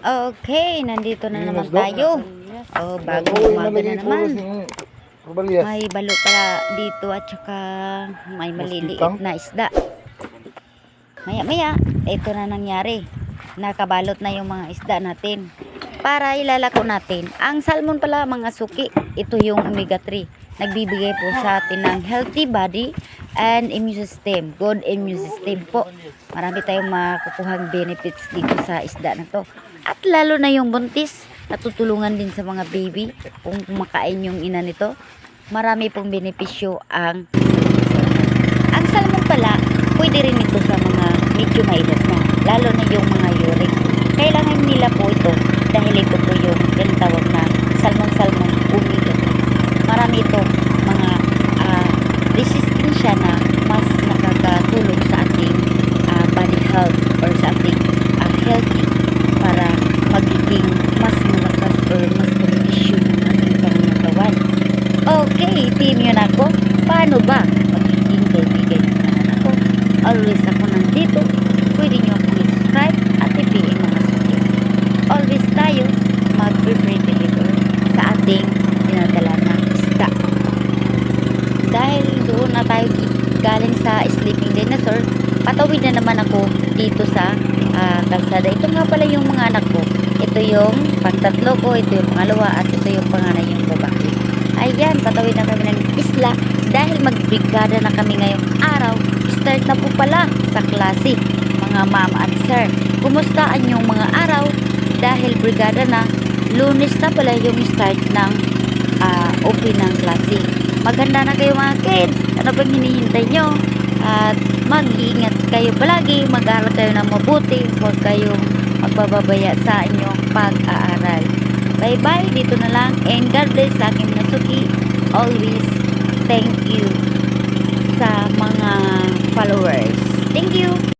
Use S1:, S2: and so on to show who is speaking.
S1: Okay, nandito na naman tayo. Oh, bagong umaga na naman. May balo pala dito at saka may maliliit na isda. Maya-maya, ito na nangyari. Nakabalot na yung mga isda natin. Para ilalako natin. Ang salmon pala mga suki, ito yung omega 3. Nagbibigay po sa atin ng healthy body and immune system. Good immune system po. Marami tayong makukuhang benefits dito sa isda na to. At lalo na yung buntis, natutulungan din sa mga baby kung kumakain yung ina nito. Marami pong benepisyo ang salmon pala, pwede rin ito sa mga medyo maedad na, lalo na yung mga uric. Kailangan nila po ito dahil ito po yung tinatawag na salmon omega. Marami itong mga resistensya na mas nakakatulong sa ating body health or sa ating healthy para magiging mas malakas or mas kondisyon ng ating pangangatawan. Okay, team yun ako. Paano ba magiging kaibigan naman ako? Always ako nandito. Pwede nyo akong i-subscribe at i-PM mga suki. Always tayo mag-free deliver sa ating dinadala na isda. Dahil doon na tayo galing sa sleeping dinosaur, patawid na naman ako dito sa kalsada. Ito nga pala yung mga anak ko. Ito yung pangtatlo ko, ito yung pangalawa, at ito yung panganay yung babae. Ayan, patawid na kami ng isla dahil magbrigada na kami ngayong araw. Start na po pala sa klase, mga ma'am at sir. Kumusta ang yung mga araw? Dahil brigada na, Lunes na pala yung start ng open ng klase. Maganda na kayo mga kids. Ano bang hinihintay nyo? At mag-iingat kayo palagi, mag-aaral kayo ng mabuti, huwag kayong magpababaya sa inyong pag-aaral. Bye bye, dito na lang, and God bless sa aking mga suki. Always thank you sa mga followers. Thank you.